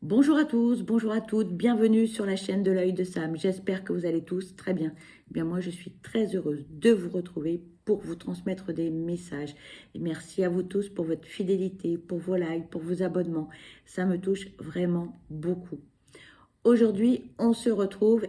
Bonjour à tous, bonjour à toutes, bienvenue sur la chaîne de l'œil de Sam. J'espère que vous allez tous très bien. Eh bien moi je suis très heureuse de vous retrouver pour vous transmettre des messages. Et merci à vous tous pour votre fidélité, pour vos likes, pour vos abonnements. Ça me touche vraiment beaucoup. Aujourd'hui, on se retrouve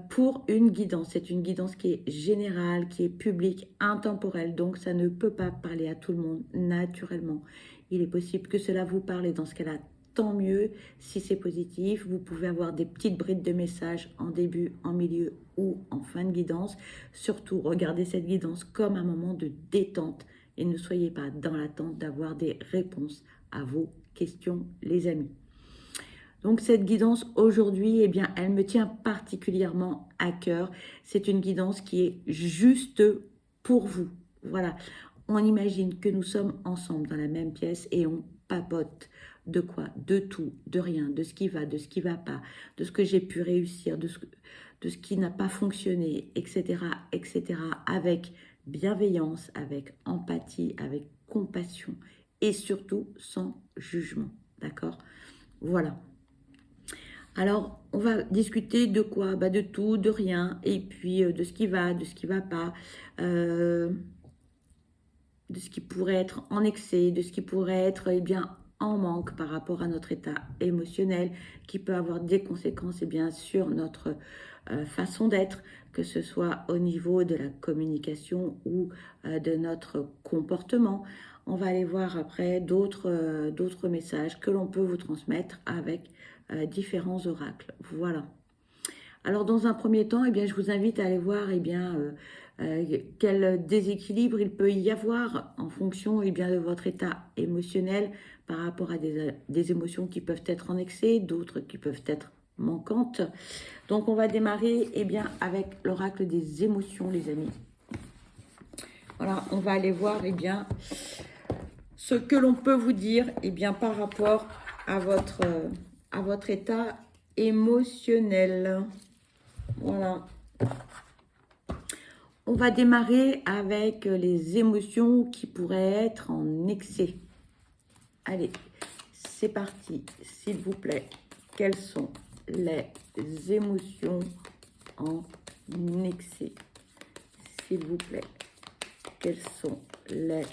pour une guidance. C'est une guidance qui est générale, qui est publique, intemporelle. Donc, ça ne peut pas parler à tout le monde naturellement. Il est possible que cela vous parle et dans ce cas-là, tant mieux. Si c'est positif, vous pouvez avoir des petites brides de messages en début, en milieu ou en fin de guidance. Surtout, regardez cette guidance comme un moment de détente et ne soyez pas dans l'attente d'avoir des réponses à vos questions, les amis. Donc cette guidance aujourd'hui, elle me tient particulièrement à cœur. C'est une guidance qui est juste pour vous. Voilà, on imagine que nous sommes ensemble dans la même pièce et on papote de quoi? De tout, de rien, de ce qui va, de ce qui va pas, de ce que j'ai pu réussir, de ce qui n'a pas fonctionné, etc., etc., avec bienveillance, avec empathie, avec compassion et surtout sans jugement. D'accord? Voilà. Alors, on va discuter de quoi? De tout, de rien, et puis de ce qui va, de ce qui ne va pas, euh, de ce qui pourrait être en excès, de ce qui pourrait être en manque par rapport à notre état émotionnel, qui peut avoir des conséquences sur notre façon d'être, que ce soit au niveau de la communication ou de notre comportement. On va aller voir après d'autres messages que l'on peut vous transmettre avec différents oracles. Voilà. Alors, dans un premier temps, je vous invite à aller voir quel déséquilibre il peut y avoir en fonction de votre état émotionnel par rapport à des émotions qui peuvent être en excès, d'autres qui peuvent être manquantes. Donc, on va démarrer avec l'oracle des émotions, les amis. Voilà, on va aller voir ce que l'on peut vous dire par rapport à votre état émotionnel. Voilà. On va démarrer avec les émotions qui pourraient être en excès. Allez, c'est parti, s'il vous plaît. Quelles sont les émotions en excès? S'il vous plaît, quelles sont les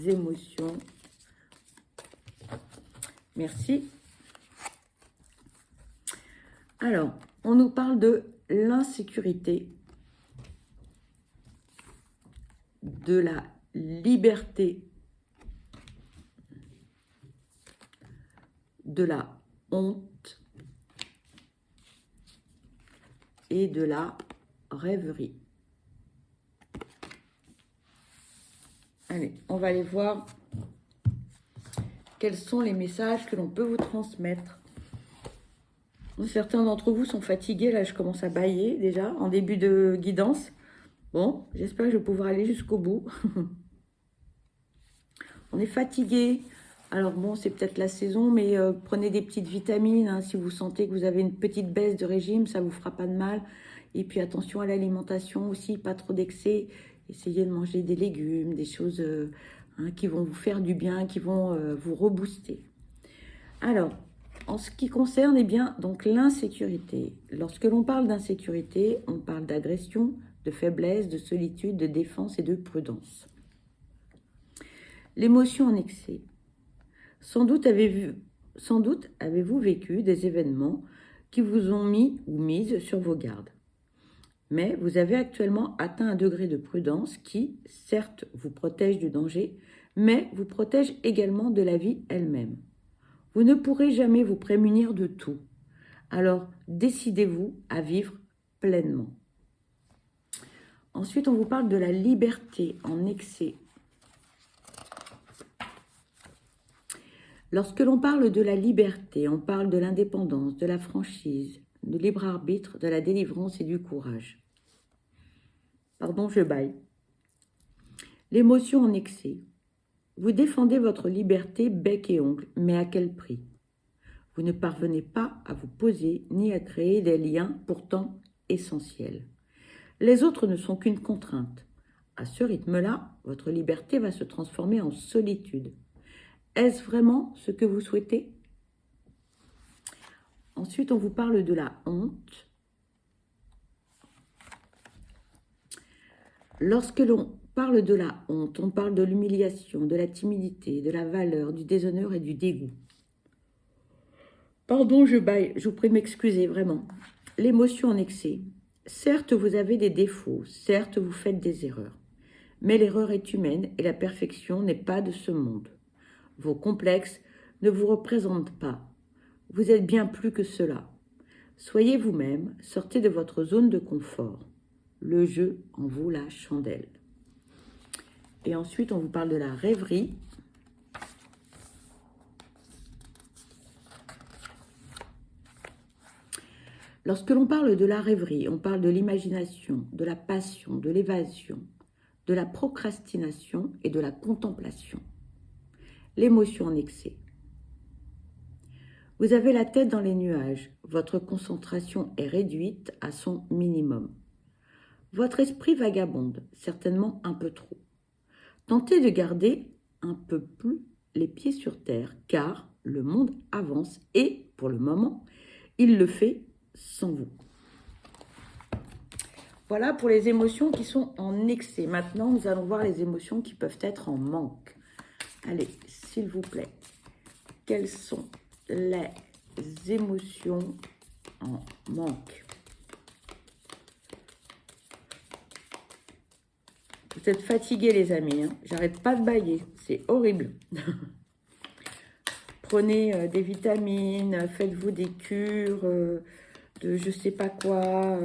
émotions? Merci. Alors, on nous parle de l'insécurité, de la liberté, de la honte et de la rêverie. Allez, on va aller voir quels sont les messages que l'on peut vous transmettre. Certains d'entre vous sont fatigués, là je commence à bâiller déjà en début de guidance. Bon, j'espère que je vais pouvoir aller jusqu'au bout. On est fatigué. Alors bon, c'est peut-être la saison, mais prenez des petites vitamines. Hein, si vous sentez que vous avez une petite baisse de régime, ça ne vous fera pas de mal. Et puis attention à l'alimentation aussi, pas trop d'excès. Essayez de manger des légumes, des choses qui vont vous faire du bien, qui vont vous rebooster. Alors, en ce qui concerne donc l'insécurité, lorsque l'on parle d'insécurité, on parle d'agression, de faiblesse, de solitude, de défense et de prudence. L'émotion en excès. Sans doute avez-vous vécu des événements qui vous ont mis ou mise sur vos gardes. Mais vous avez actuellement atteint un degré de prudence qui, certes, vous protège du danger, mais vous protège également de la vie elle-même. Vous ne pourrez jamais vous prémunir de tout. Alors, décidez-vous à vivre pleinement. Ensuite, on vous parle de la liberté en excès. Lorsque l'on parle de la liberté, on parle de l'indépendance, de la franchise, du libre arbitre, de la délivrance et du courage. Pardon, je bâille. L'émotion en excès. Vous défendez votre liberté bec et ongle, mais à quel prix? Vous ne parvenez pas à vous poser ni à créer des liens pourtant essentiels. Les autres ne sont qu'une contrainte. À ce rythme-là, votre liberté va se transformer en solitude. Est-ce vraiment ce que vous souhaitez? Ensuite, on vous parle de la honte. Lorsque l'on parle de la honte, on parle de l'humiliation, de la timidité, de la valeur, du déshonneur et du dégoût. Pardon, je baille, je vous prie de m'excuser, vraiment. L'émotion en excès. Certes, vous avez des défauts, certes, vous faites des erreurs. Mais l'erreur est humaine et la perfection n'est pas de ce monde. Vos complexes ne vous représentent pas. Vous êtes bien plus que cela. Soyez vous-même, sortez de votre zone de confort. Le jeu en vaut la chandelle. Et ensuite, on vous parle de la rêverie. Lorsque l'on parle de la rêverie, on parle de l'imagination, de la passion, de l'évasion, de la procrastination et de la contemplation. L'émotion en excès. Vous avez la tête dans les nuages, votre concentration est réduite à son minimum. Votre esprit vagabonde, certainement un peu trop. Tentez de garder un peu plus les pieds sur terre, car le monde avance et, pour le moment, il le fait sans vous. Voilà pour les émotions qui sont en excès. Maintenant, nous allons voir les émotions qui peuvent être en manque. Allez, s'il vous plaît, quelles sont les émotions en manque? Vous êtes fatigués, les amis. Hein. J'arrête pas de bailler. C'est horrible. Prenez des vitamines, faites-vous des cures de je sais pas quoi,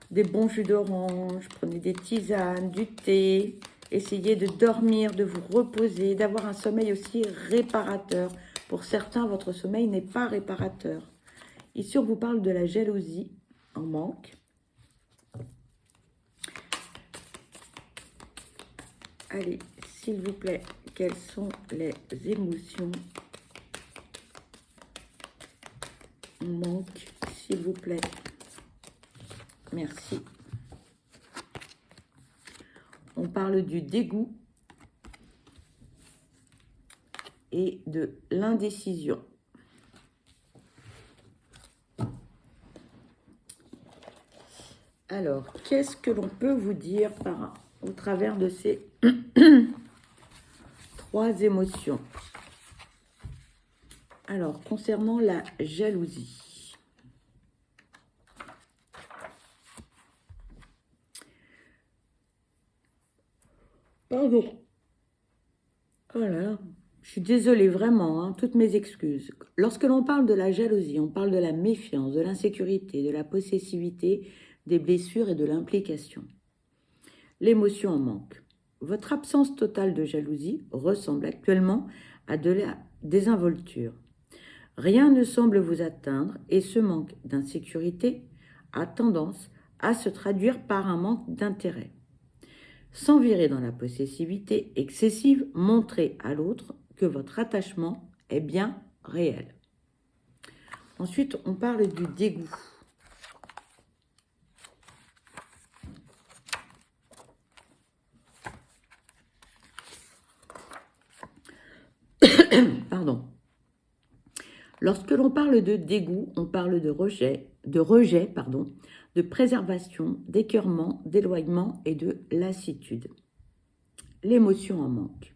des bons jus d'orange, prenez des tisanes, du thé. Essayez de dormir, de vous reposer, d'avoir un sommeil aussi réparateur. Pour certains, votre sommeil n'est pas réparateur. Ici, on vous parle de la jalousie en manque. Allez, s'il vous plaît, quelles sont les émotions en manque, s'il vous plaît? Merci. On parle du dégoût et de l'indécision. Alors, qu'est-ce que l'on peut vous dire au travers de ces trois émotions? Alors, concernant la jalousie. Pardon. Oh là là, je suis désolée vraiment, hein, toutes mes excuses. Lorsque l'on parle de la jalousie, on parle de la méfiance, de l'insécurité, de la possessivité, des blessures et de l'implication. L'émotion en manque. Votre absence totale de jalousie ressemble actuellement à de la désinvolture. Rien ne semble vous atteindre et ce manque d'insécurité a tendance à se traduire par un manque d'intérêt. Sans virer dans la possessivité excessive, montrez à l'autre que votre attachement est bien réel. Ensuite, on parle du dégoût. Pardon. Lorsque l'on parle de dégoût, on parle de rejet, de préservation, d'écœurement, d'éloignement et de lassitude. L'émotion en manque.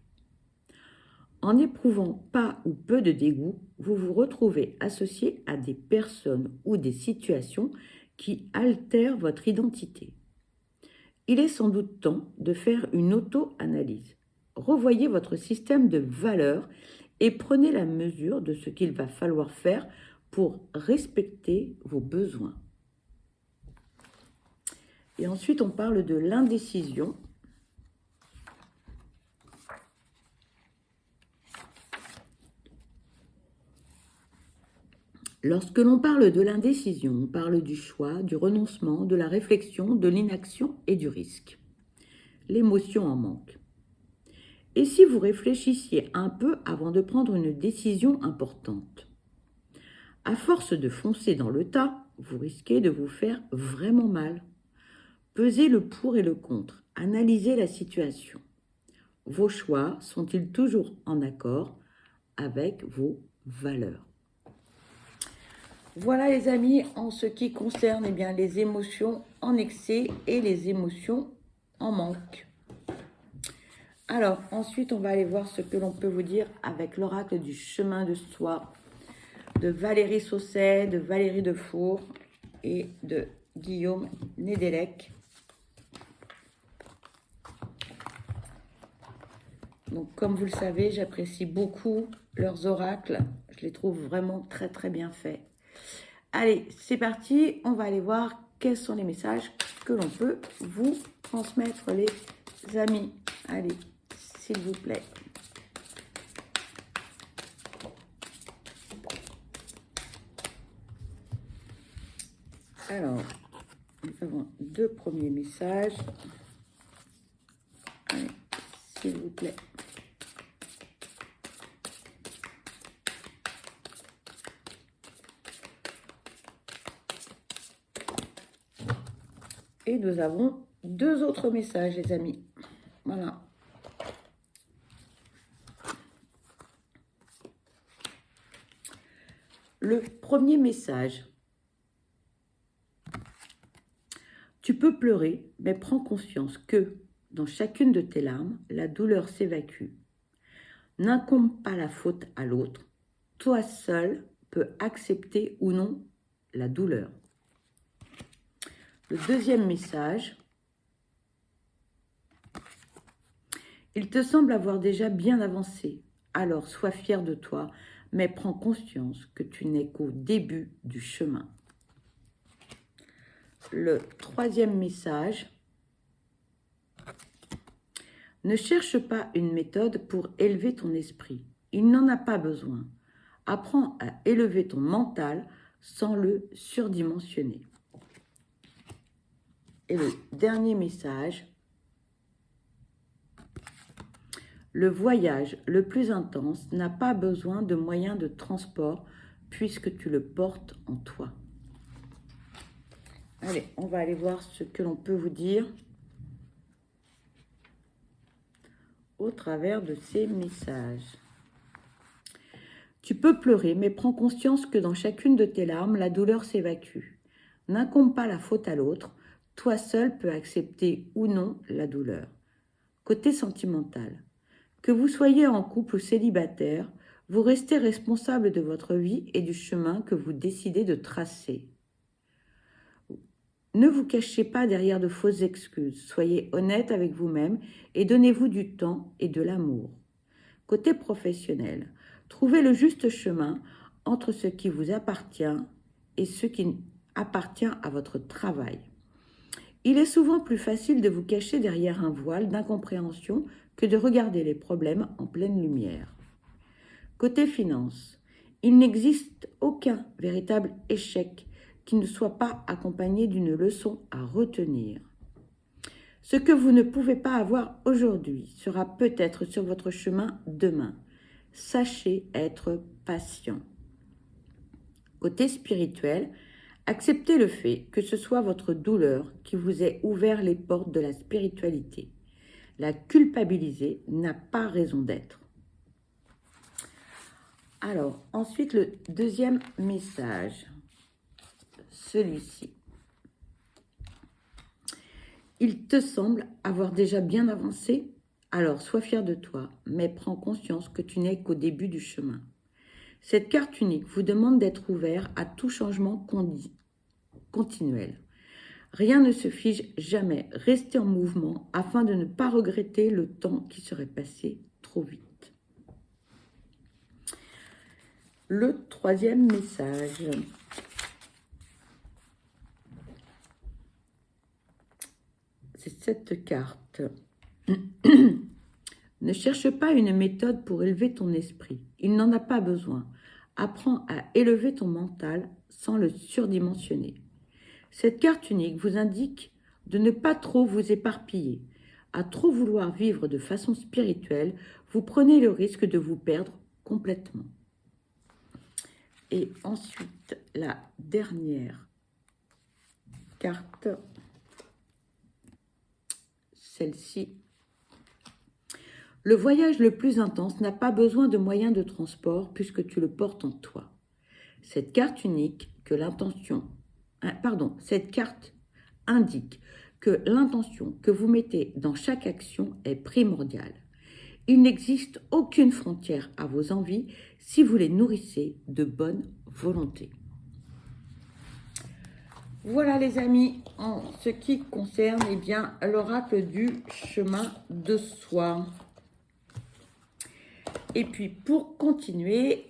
En n'éprouvant pas ou peu de dégoût, vous vous retrouvez associé à des personnes ou des situations qui altèrent votre identité. Il est sans doute temps de faire une auto-analyse. Revoyez votre système de valeurs et prenez la mesure de ce qu'il va falloir faire pour respecter vos besoins. Et ensuite, on parle de l'indécision. Lorsque l'on parle de l'indécision, on parle du choix, du renoncement, de la réflexion, de l'inaction et du risque. L'émotion en manque. Et si vous réfléchissiez un peu avant de prendre une décision importante? À force de foncer dans le tas, vous risquez de vous faire vraiment mal. Pesez le pour et le contre, analysez la situation. Vos choix sont-ils toujours en accord avec vos valeurs? Voilà les amis, en ce qui concerne eh bien, les émotions en excès et les émotions en manque. Alors, ensuite, on va aller voir ce que l'on peut vous dire avec l'oracle du chemin de soi de Valérie Sausset, de Valérie Defour et de Guillaume Nédélec. Donc, comme vous le savez, j'apprécie beaucoup leurs oracles. Je les trouve vraiment très, très bien faits. Allez, c'est parti. On va aller voir quels sont les messages que l'on peut vous transmettre, les amis. Allez, s'il vous plaît. Alors, nous avons deux premiers messages. Allez, s'il vous plaît. Et nous avons deux autres messages, les amis. Voilà. Le premier message. Tu peux pleurer, mais prends conscience que, dans chacune de tes larmes, la douleur s'évacue. N'incombe pas la faute à l'autre. Toi seul peux accepter ou non la douleur. Le deuxième message. Il te semble avoir déjà bien avancé, alors sois fier de toi, mais prends conscience que tu n'es qu'au début du chemin. Le troisième message. Ne cherche pas une méthode pour élever ton esprit. Il n'en a pas besoin. Apprends à élever ton mental sans le surdimensionner. Et le dernier message. Le voyage le plus intense n'a pas besoin de moyens de transport puisque tu le portes en toi. Allez, on va aller voir ce que l'on peut vous dire au travers de ces messages. Tu peux pleurer, mais prends conscience que dans chacune de tes larmes, la douleur s'évacue. N'incombe pas la faute à l'autre, toi seul peux accepter ou non la douleur. Côté sentimental, que vous soyez en couple ou célibataire, vous restez responsable de votre vie et du chemin que vous décidez de tracer. Ne vous cachez pas derrière de fausses excuses, soyez honnête avec vous-même et donnez-vous du temps et de l'amour. Côté professionnel, trouvez le juste chemin entre ce qui vous appartient et ce qui appartient à votre travail. Il est souvent plus facile de vous cacher derrière un voile d'incompréhension que de regarder les problèmes en pleine lumière. Côté finance, il n'existe aucun véritable échec qui ne soit pas accompagné d'une leçon à retenir. Ce que vous ne pouvez pas avoir aujourd'hui sera peut-être sur votre chemin demain. Sachez être patient. Côté spirituel, acceptez le fait que ce soit votre douleur qui vous ait ouvert les portes de la spiritualité. La culpabiliser n'a pas raison d'être. Alors, ensuite, le deuxième message, celui-ci. Il te semble avoir déjà bien avancé? Alors, sois fier de toi, mais prends conscience que tu n'es qu'au début du chemin. Cette carte unique vous demande d'être ouvert à tout changement continuel. Rien ne se fige jamais. Restez en mouvement afin de ne pas regretter le temps qui serait passé trop vite. Le troisième message. C'est cette carte. Ne cherche pas une méthode pour élever ton esprit. Il n'en a pas besoin. Apprends à élever ton mental sans le surdimensionner. Cette carte unique vous indique de ne pas trop vous éparpiller. À trop vouloir vivre de façon spirituelle, vous prenez le risque de vous perdre complètement. Et ensuite, la dernière carte, celle-ci. Le voyage le plus intense n'a pas besoin de moyens de transport puisque tu le portes en toi. Cette carte unique que l'intention, cette carte indique que l'intention que vous mettez dans chaque action est primordiale. Il n'existe aucune frontière à vos envies si vous les nourrissez de bonne volonté. Voilà les amis, en ce qui concerne l'oracle du chemin de soi. Et puis pour continuer,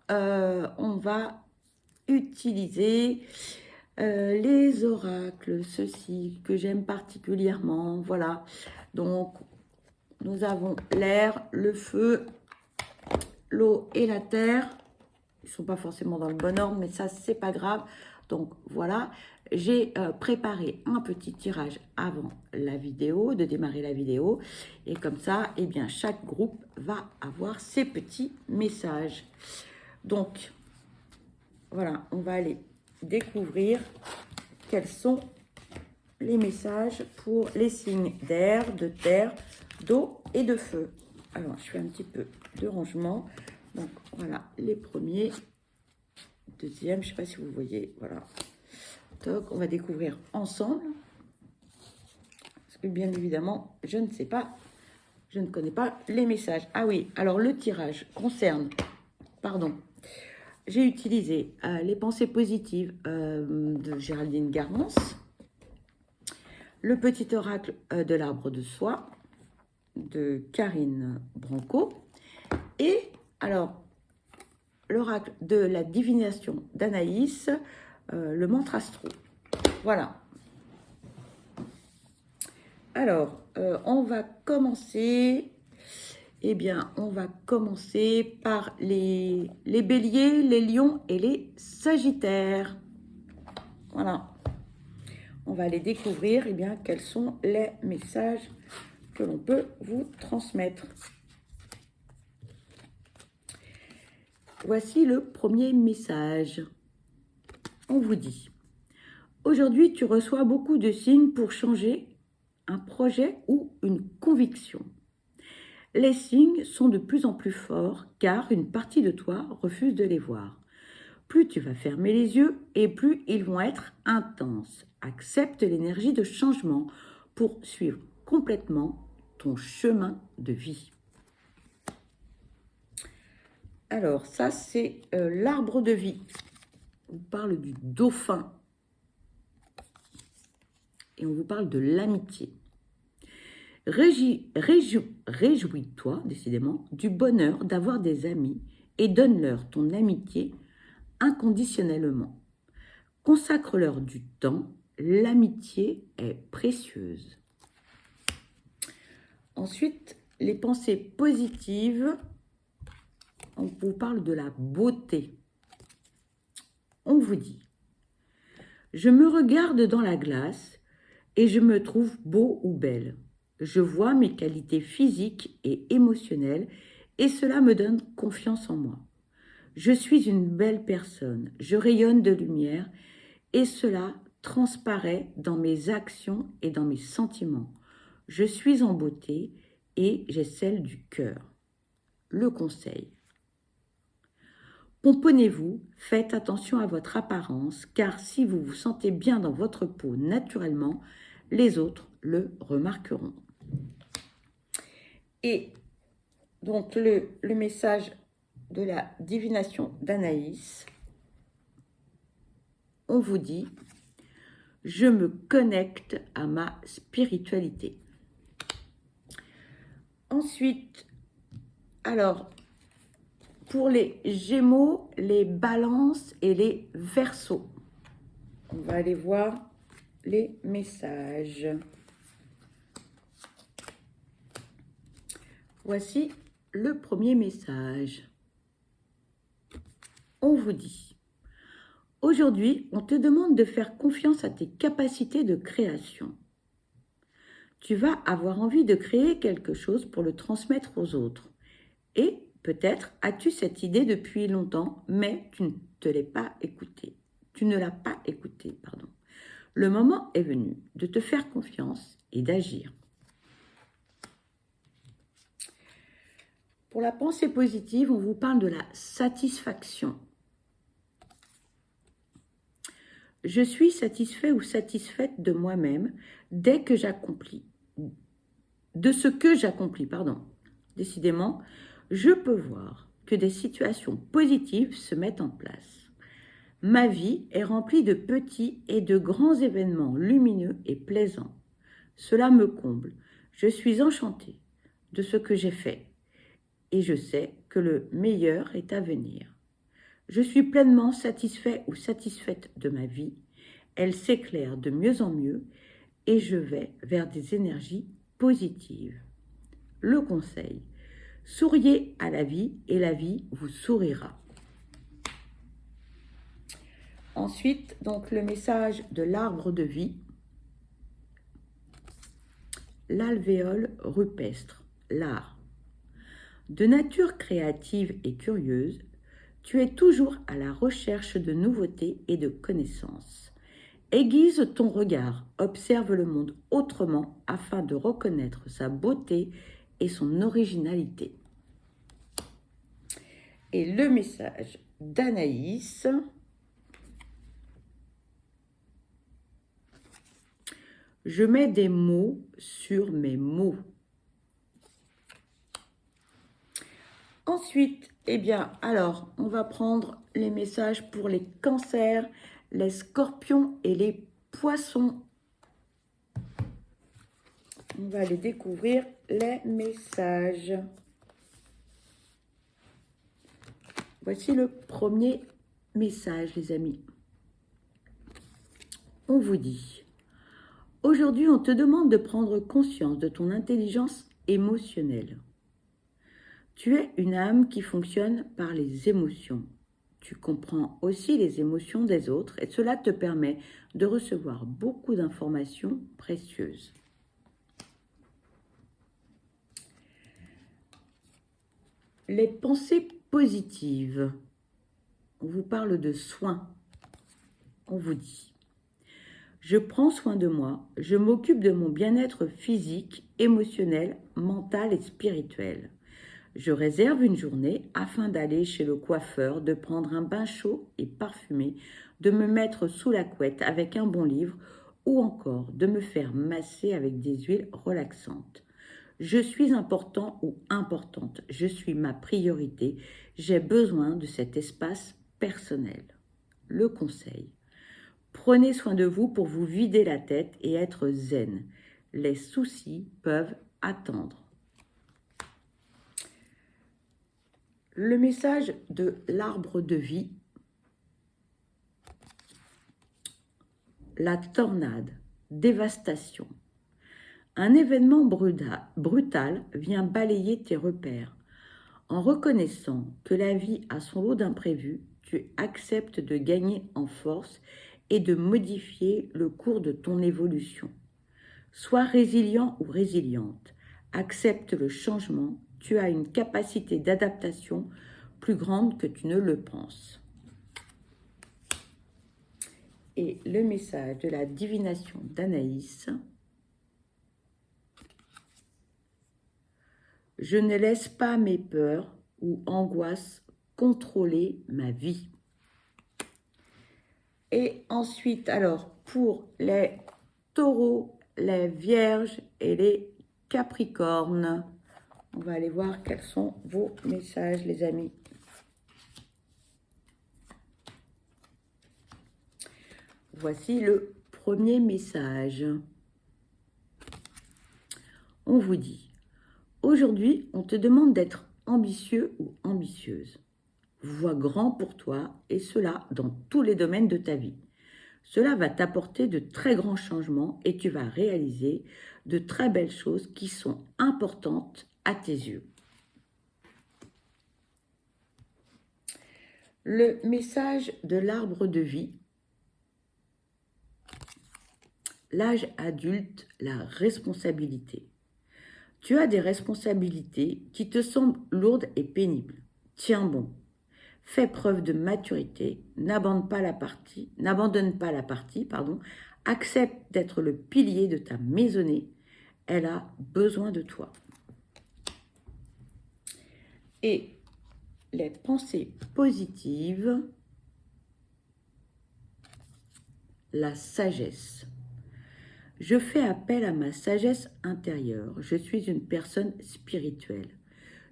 on va utiliser les oracles, ceux-ci que j'aime particulièrement. Voilà, donc nous avons l'air, le feu, l'eau et la terre. Ils ne sont pas forcément dans le bon ordre, mais ça, c'est pas grave. Donc voilà, j'ai préparé un petit tirage avant la vidéo, de démarrer la vidéo. Et comme ça, chaque groupe va avoir ses petits messages. Donc, voilà, on va aller découvrir quels sont les messages pour les signes d'air, de terre, d'eau et de feu. Alors, je fais un petit peu de rangement. Donc, voilà, les premiers. Deuxième, je ne sais pas si vous voyez, voilà. Donc, on va découvrir ensemble. Parce que bien évidemment, je ne sais pas, je ne connais pas les messages. Ah oui, alors le tirage concerne, j'ai utilisé les pensées positives de Géraldine Garance, le petit oracle de l'arbre de soie de Karine Branco et alors l'oracle de la divination d'Anaïs, le mantra astro. Voilà. Alors, on va commencer. On va commencer par les béliers, les lions et les sagittaires. Voilà. On va aller découvrir quels sont les messages que l'on peut vous transmettre. Voici le premier message. On vous dit: aujourd'hui, tu reçois beaucoup de signes pour changer un projet ou une conviction. Les signes sont de plus en plus forts car une partie de toi refuse de les voir. Plus tu vas fermer les yeux et plus ils vont être intenses. Accepte l'énergie de changement pour suivre complètement ton chemin de vie. Alors ça c'est l'arbre de vie. On parle du dauphin. Et on vous parle de l'amitié. Réjouis-toi, décidément, du bonheur d'avoir des amis et donne-leur ton amitié inconditionnellement. Consacre-leur du temps, l'amitié est précieuse. Ensuite, les pensées positives, on vous parle de la beauté. On vous dit: je me regarde dans la glace et je me trouve beau ou belle. Je vois mes qualités physiques et émotionnelles et cela me donne confiance en moi. Je suis une belle personne, je rayonne de lumière et cela transparaît dans mes actions et dans mes sentiments. Je suis en beauté et j'ai celle du cœur. Le conseil: pomponnez-vous, faites attention à votre apparence, car si vous vous sentez bien dans votre peau naturellement, les autres le remarqueront. Et donc le message de la divination d'Anaïs, on vous dit: je me connecte à ma spiritualité. Ensuite, alors, pour les Gémeaux, les Balances et les Verseaux, on va aller voir les messages. Voici le premier message. On vous dit: aujourd'hui, on te demande de faire confiance à tes capacités de création. Tu vas avoir envie de créer quelque chose pour le transmettre aux autres. Et peut-être as-tu cette idée depuis longtemps, mais tu ne l'as pas écoutée. Le moment est venu de te faire confiance et d'agir. Pour la pensée positive, on vous parle de la satisfaction. Je suis satisfait ou satisfaite de moi-même dès que j'accomplis, de ce que j'accomplis, pardon. Décidément, je peux voir que des situations positives se mettent en place. Ma vie est remplie de petits et de grands événements lumineux et plaisants. Cela me comble. Je suis enchantée de ce que j'ai fait et je sais que le meilleur est à venir. Je suis pleinement satisfait ou satisfaite de ma vie. Elle s'éclaire de mieux en mieux et je vais vers des énergies positives. Le conseil, souriez à la vie et la vie vous sourira. Ensuite, donc le message de l'arbre de vie, l'alvéole rupestre, l'art. De nature créative et curieuse, tu es toujours à la recherche de nouveautés et de connaissances. Aiguise ton regard, observe le monde autrement afin de reconnaître sa beauté et son originalité. Et le message d'Anaïs, je mets des mots sur mes mots. Ensuite, eh bien, alors, on va prendre les messages pour les cancers, les scorpions et les poissons. On va aller découvrir les messages. Voici le premier message, les amis. On vous dit, aujourd'hui, on te demande de prendre conscience de ton intelligence émotionnelle. Tu es une âme qui fonctionne par les émotions. Tu comprends aussi les émotions des autres et cela te permet de recevoir beaucoup d'informations précieuses. Les pensées positives. On vous parle de soins. On vous dit, je prends soin de moi, je m'occupe de mon bien-être physique, émotionnel, mental et spirituel. Je réserve une journée afin d'aller chez le coiffeur, de prendre un bain chaud et parfumé, de me mettre sous la couette avec un bon livre ou encore de me faire masser avec des huiles relaxantes. Je suis important ou importante, je suis ma priorité, j'ai besoin de cet espace personnel. Le conseil, prenez soin de vous pour vous vider la tête et être zen. Les soucis peuvent attendre. Le message de l'arbre de vie, la tornade, dévastation. Un événement brutal vient balayer tes repères. En reconnaissant que la vie a son lot d'imprévus, tu acceptes de gagner en force et de modifier le cours de ton évolution. Sois résilient ou résiliente, accepte le changement. Tu as une capacité d'adaptation plus grande que tu ne le penses. Et le message de la divination d'Anaïs. Je ne laisse pas mes peurs ou angoisses contrôler ma vie. Et ensuite, alors, pour les taureaux, les vierges et les capricornes, on va aller voir quels sont vos messages, les amis. Voici le premier message. On vous dit, aujourd'hui, on te demande d'être ambitieux ou ambitieuse. Vois grand pour toi et cela dans tous les domaines de ta vie. Cela va t'apporter de très grands changements et tu vas réaliser de très belles choses qui sont importantes à tes yeux. Le message de l'arbre de vie. L'âge adulte, la responsabilité. Tu as des responsabilités qui te semblent lourdes et pénibles. Tiens bon. Fais preuve de maturité, n'abandonne pas la partie, accepte d'être le pilier de ta maisonnée, elle a besoin de toi. Et les pensées positives, la sagesse. Je fais appel à ma sagesse intérieure. Je suis une personne spirituelle.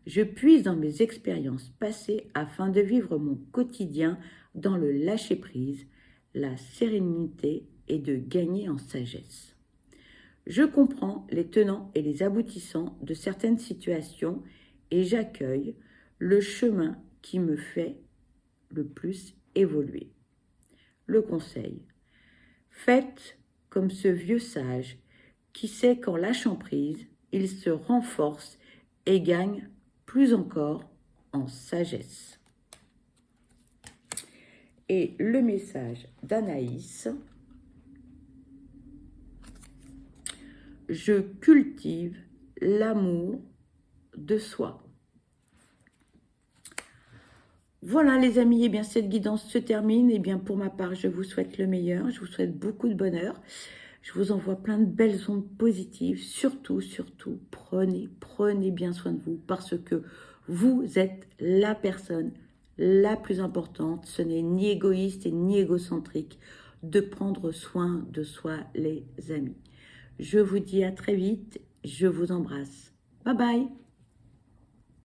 Je puise dans mes expériences passées afin de vivre mon quotidien dans le lâcher-prise, la sérénité et de gagner en sagesse. Je comprends les tenants et les aboutissants de certaines situations et j'accueille le chemin qui me fait le plus évoluer. Le conseil. Faites comme ce vieux sage qui sait qu'en lâchant prise, il se renforce et gagne plus encore en sagesse. Et le message d'Anaïs, je cultive l'amour de soi. Voilà les amis, et bien cette guidance se termine. Et bien pour ma part, je vous souhaite le meilleur, je vous souhaite beaucoup de bonheur. Je vous envoie plein de belles ondes positives. Surtout, prenez bien soin de vous parce que vous êtes la personne la plus importante. Ce n'est ni égoïste et ni égocentrique de prendre soin de soi, les amis. Je vous dis à très vite. Je vous embrasse. Bye bye.